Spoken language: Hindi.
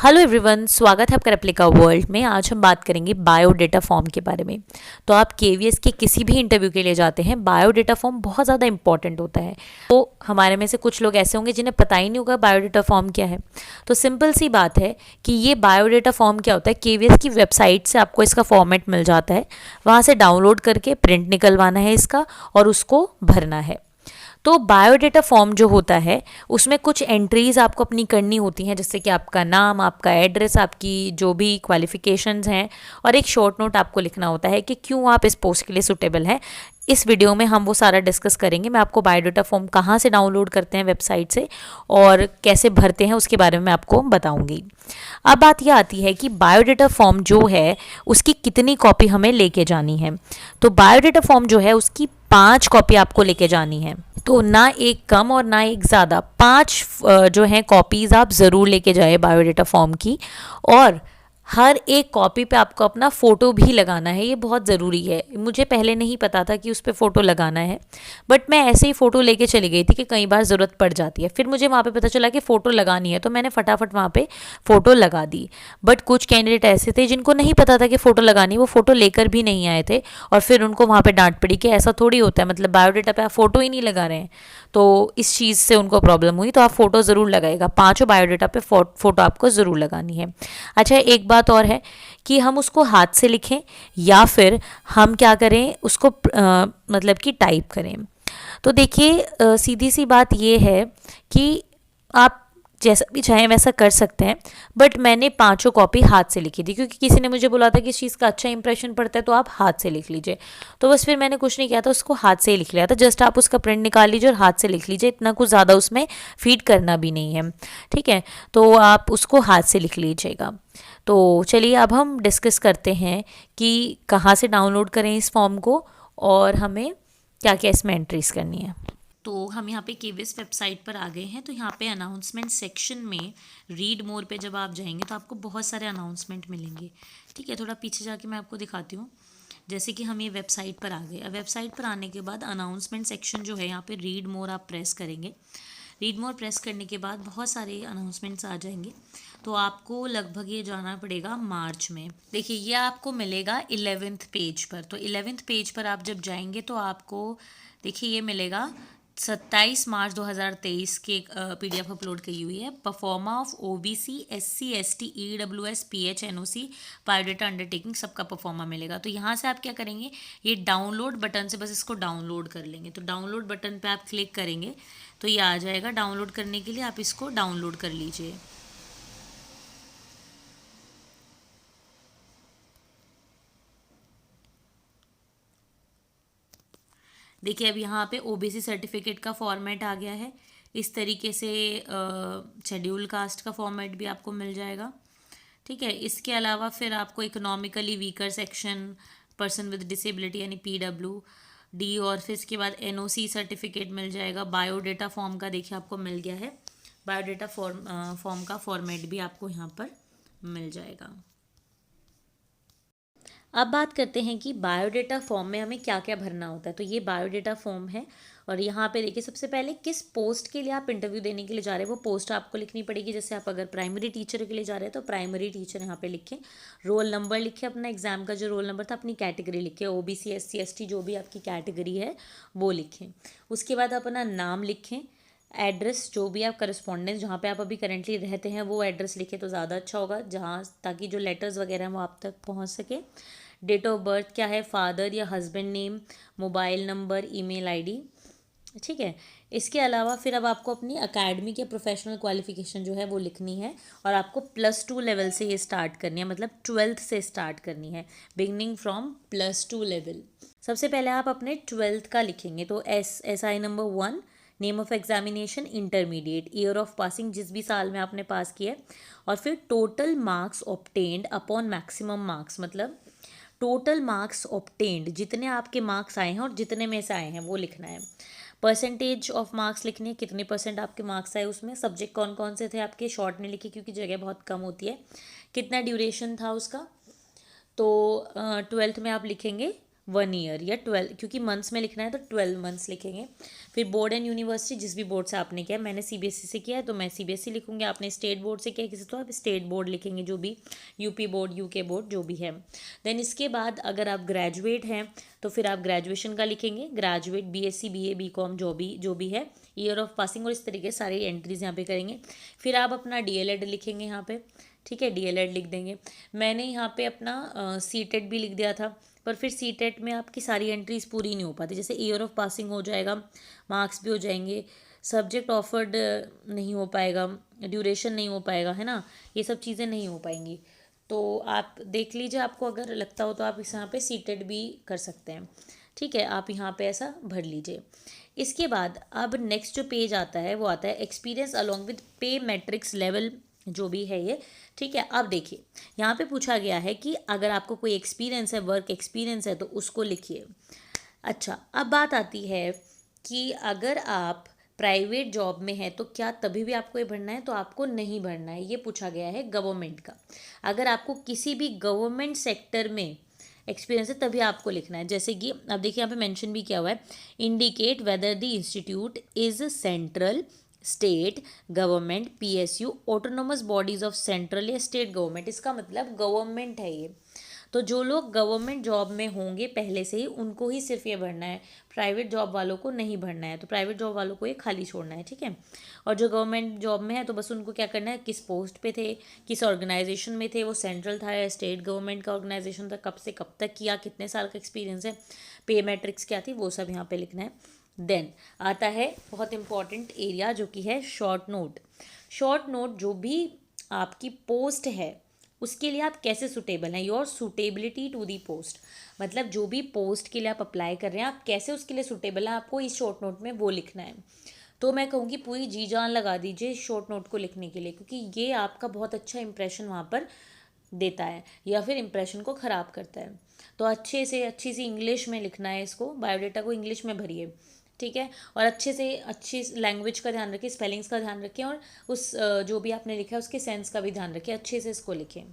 हेलो एवरीवन, स्वागत है आपका रेप्लिका वर्ल्ड में। आज हम बात करेंगे बायोडेटा फॉर्म के बारे में। तो आप केवीएस के किसी भी इंटरव्यू के लिए जाते हैं, बायोडेटा फॉर्म बहुत ज़्यादा इंपॉर्टेंट होता है। तो हमारे में से कुछ लोग ऐसे होंगे जिन्हें पता ही नहीं होगा बायोडेटा फॉर्म क्या है। तो सिंपल सी बात है कि ये बायोडेटा फॉर्म क्या होता है। केवीएस की वेबसाइट से आपको इसका फॉर्मेट मिल जाता है, वहाँ से डाउनलोड करके प्रिंट निकलवाना है इसका और उसको भरना है। तो बायोडेटा फॉर्म जो होता है उसमें कुछ एंट्रीज आपको अपनी करनी होती हैं, जैसे कि आपका नाम, आपका एड्रेस, आपकी जो भी क्वालिफिकेशंस हैं, और एक शॉर्ट नोट आपको लिखना होता है कि क्यों आप इस पोस्ट के लिए सुटेबल हैं। इस वीडियो में हम वो सारा डिस्कस करेंगे। मैं आपको बायोडेटा फॉर्म कहाँ से डाउनलोड करते हैं वेबसाइट से और कैसे भरते हैं उसके बारे में मैं आपको बताऊंगी। अब बात यह आती है कि बायोडेटा फॉर्म जो है उसकी कितनी कॉपी हमें लेके जानी है। तो बायोडेटा फॉर्म जो है उसकी 5 कॉपी आपको लेके जानी है। तो ना एक कम और ना एक ज़्यादा, 5 जो हैं कॉपीज़ आप ज़रूर लेके जाए बायोडेटा फॉर्म की। और हर एक कॉपी पे आपको अपना फ़ोटो भी लगाना है, ये बहुत ज़रूरी है। मुझे पहले नहीं पता था कि उस पर फ़ोटो लगाना है, बट मैं ऐसे ही फ़ोटो लेके चली गई थी कि कई बार ज़रूरत पड़ जाती है। फिर मुझे वहाँ पे पता चला कि फ़ोटो लगानी है, तो मैंने फटाफट वहाँ पे फ़ोटो लगा दी। बट कुछ कैंडिडेट ऐसे थे जिनको नहीं पता था कि फ़ोटो लगानी, वो फ़ोटो लेकर भी नहीं आए थे और फिर उनको वहाँ पे डांट पड़ी कि ऐसा थोड़ी होता है, मतलब बायोडेटा पे आप फ़ोटो ही नहीं लगा रहे हैं। तो इस चीज़ से उनको प्रॉब्लम हुई। तो आप फ़ोटो ज़रूर लगाएगा, 5 बायोडेटा पे फ़ोटो आपको ज़रूर लगानी है। अच्छा, एक बात और है कि हम उसको हाथ से लिखें या फिर हम क्या करें, उसको मतलब कि टाइप करें। तो देखिए, सीधी सी बात ये है कि आप जैसा भी चाहें वैसा कर सकते हैं, बट मैंने 5 कॉपी हाथ से लिखी थी क्योंकि किसी ने मुझे बोला था कि इस चीज़ का अच्छा इंप्रेशन पड़ता है तो आप हाथ से लिख लीजिए। तो बस फिर मैंने कुछ नहीं किया था, उसको हाथ से ही लिख लिया था। जस्ट आप उसका प्रिंट निकाल लीजिए और हाथ से लिख लीजिए, इतना कुछ ज़्यादा उसमें फीड करना भी नहीं है। ठीक है, तो आप उसको हाथ से लिख लीजिएगा। तो चलिए अब हम डिस्कस करते हैं कि कहाँ से डाउनलोड करें इस फॉर्म को और हमें क्या क्या इसमें एंट्रीज करनी है। तो हम यहाँ पे केवीएस वेबसाइट पर आ गए हैं। तो यहाँ पे अनाउंसमेंट सेक्शन में रीड मोर पे जब आप जाएंगे तो आपको बहुत सारे अनाउंसमेंट मिलेंगे। ठीक है, थोड़ा पीछे जाके मैं आपको दिखाती हूँ। जैसे कि हम ये वेबसाइट पर आ गए। अब वेबसाइट पर आने के बाद अनाउंसमेंट सेक्शन जो है, यहाँ पे रीड मोर आप प्रेस करेंगे। रीड मोर प्रेस करने के बाद बहुत सारे अनाउंसमेंट्स आ जाएंगे। तो आपको लगभग ये जाना पड़ेगा मार्च में। देखिए, ये आपको मिलेगा 11th पेज पर। तो 11th पेज पर आप जब जाएंगे तो आपको देखिए ये मिलेगा 27 मार्च 2023 की एक PDF अपलोड की हुई है। Pro forma of OBC SC ST EWS PH NOC biodata undertaking सबका परफॉर्मा मिलेगा। तो यहाँ से आप क्या करेंगे, ये डाउनलोड बटन से बस इसको डाउनलोड कर लेंगे। तो डाउनलोड बटन पे आप क्लिक करेंगे तो ये आ जाएगा। डाउनलोड करने के लिए आप इसको डाउनलोड कर लीजिए। देखिए, अब यहाँ पे OBC सर्टिफिकेट का फॉर्मेट आ गया है। इस तरीके से शेड्यूल कास्ट का फॉर्मेट भी आपको मिल जाएगा। ठीक है, इसके अलावा फिर आपको economically weaker section, person with disability यानी PWD, और फिर इसके बाद NOC सर्टिफिकेट मिल जाएगा। बायोडेटा फॉर्म का देखिए आपको मिल गया है। बायोडेटा फॉर्म का फॉर्मेट भी आपको यहाँ पर मिल जाएगा। अब बात करते हैं कि बायोडेटा फॉर्म में हमें क्या क्या भरना होता है। तो ये बायोडेटा फॉर्म है और यहाँ पे देखिए सबसे पहले किस पोस्ट के लिए आप इंटरव्यू देने के लिए जा रहे हैं वो पोस्ट आपको लिखनी पड़ेगी। जैसे आप अगर प्राइमरी टीचर के लिए जा रहे हैं तो प्राइमरी टीचर यहाँ पे लिखें। रोल नंबर लिखें, अपना एग्जाम का जो रोल नंबर था, अपनी कैटेगरी लिखें, OBC SC ST जो भी आपकी कैटेगरी है वो लिखें। उसके बाद अपना नाम लिखें, एड्रेस जो भी आप करस्पॉन्डेंस जहाँ पे आप अभी करेंटली रहते हैं वो एड्रेस लिखें तो ज़्यादा अच्छा होगा, जहाँ ताकि जो लेटर्स वगैरह हैं वो आप तक पहुँच सके। डेट ऑफ बर्थ क्या है, फादर या husband name, mobile number, email ID. ठीक है, इसके अलावा फिर अब आपको अपनी अकेडमिक या प्रोफेशनल क्वालिफिकेशन जो है वो लिखनी है और आपको +2 लेवल से ये स्टार्ट करनी है, मतलब 12th से स्टार्ट करनी है, बिगनिंग फ्रॉम +2 लेवल। सबसे पहले आप अपने 12th का लिखेंगे। तो SI number 1, name of examination intermediate, year of passing जिस भी साल में आपने पास किया, और फिर total marks obtained upon maximum marks, मतलब टोटल मार्क्स ऑब्टेन्ड जितने आपके मार्क्स आए हैं और जितने में से आए हैं वो लिखना है। परसेंटेज ऑफ मार्क्स लिखने हैं, कितने % आपके मार्क्स आए उसमें। सब्जेक्ट कौन कौन से थे आपके, शॉर्ट में लिखिए क्योंकि जगह बहुत कम होती है। कितना ड्यूरेशन था उसका, तो 12th में आप लिखेंगे 1 ईयर या 12, क्योंकि मंथ्स में लिखना है तो 12 मंथ्स लिखेंगे। फिर बोर्ड एंड यूनिवर्सिटी, जिस भी बोर्ड से आपने किया है, मैंने सीबीएसई से किया है तो मैं सीबीएसई लिखूंगी, आपने स्टेट बोर्ड से किया है किसी तो आप स्टेट बोर्ड लिखेंगे, जो भी यूपी बोर्ड, यूके बोर्ड, जो भी है। देन इसके बाद अगर आप ग्रेजुएट हैं तो फिर आप ग्रेजुएशन का लिखेंगे, ग्रेजुएट, बीएससी, बीए, बीकॉम, जो भी है, ईयर ऑफ पासिंग, और इस तरीके से सारी एंट्रीज यहाँ पे करेंगे। फिर आप अपना डीएलएड लिखेंगे यहाँ पे, ठीक है, डीएलएड लिख देंगे। मैंने यहाँ पे अपना सीटेट भी लिख दिया था, पर फिर सीटेट में आपकी सारी एंट्रीज पूरी नहीं हो पाती, जैसे ईयर ऑफ पासिंग हो जाएगा, मार्क्स भी हो जाएंगे, सब्जेक्ट ऑफर्ड नहीं हो पाएगा, ड्यूरेशन नहीं हो पाएगा, है ना, ये सब चीज़ें नहीं हो पाएंगी। तो आप देख लीजिए, आपको अगर लगता हो तो आप इस यहाँ पे सीटेट भी कर सकते हैं, ठीक है, आप यहाँ पे ऐसा भर लीजिए। इसके बाद अब नेक्स्ट जो पेज आता है वो आता है एक्सपीरियंस अलॉन्ग विद पे मैट्रिक्स लेवल, जो भी है ये, ठीक है। अब देखिए यहाँ पे पूछा गया है कि अगर आपको कोई एक्सपीरियंस है, वर्क एक्सपीरियंस है, तो उसको लिखिए। अच्छा, अब बात आती है कि अगर आप प्राइवेट जॉब में है तो क्या तभी भी आपको ये भरना है, तो आपको नहीं भरना है, ये पूछा गया है गवर्नमेंट का। अगर आपको किसी भी गवर्नमेंट सेक्टर में एक्सपीरियंस है तभी आपको लिखना है, जैसे कि अब देखिए यहाँ पे मेंशन भी किया हुआ है, indicate whether the institute is central, state government, PSU, autonomous bodies of central या स्टेट गवर्नमेंट। इसका मतलब गवर्नमेंट है ये, तो जो लोग गवर्नमेंट जॉब में होंगे पहले से ही उनको ही सिर्फ ये भरना है, प्राइवेट जॉब वालों को नहीं भरना है, तो प्राइवेट जॉब वालों को ये खाली छोड़ना है, ठीक है। और जो गवर्नमेंट जॉब में है तो बस उनको क्या करना है, किस पोस्ट पे थे, किस ऑर्गेनाइजेशन में थे, वो सेंट्रल था या स्टेट गवर्नमेंट का ऑर्गेनाइजेशन था, कब से कब तक किया, कितने साल का एक्सपीरियंस है, पे मैट्रिक्स क्या थी, वो सब यहाँ पे लिखना है। देन आता है बहुत इंपॉर्टेंट एरिया जो कि है शॉर्ट नोट। शॉर्ट नोट जो भी आपकी पोस्ट है उसके लिए आप कैसे सुटेबल हैं, your suitability to the post, मतलब जो भी पोस्ट के लिए आप अप्लाई कर रहे हैं आप कैसे उसके लिए सुटेबल हैं, आपको इस शॉर्ट नोट में वो लिखना है। तो मैं कहूँगी पूरी जी जान लगा दीजिए इस शॉर्ट नोट को लिखने के लिए, क्योंकि ये आपका बहुत अच्छा इंप्रेशन वहाँ पर देता है या फिर इंप्रेशन को ख़राब करता है। तो अच्छे से अच्छी सी इंग्लिश में लिखना है इसको, बायोडाटा को इंग्लिश में भरिए, ठीक है, और अच्छे से अच्छी लैंग्वेज का ध्यान रखें, स्पेलिंग्स का ध्यान रखें, और उस जो भी आपने लिखा है उसके सेंस का भी ध्यान रखें, अच्छे से इसको लिखें।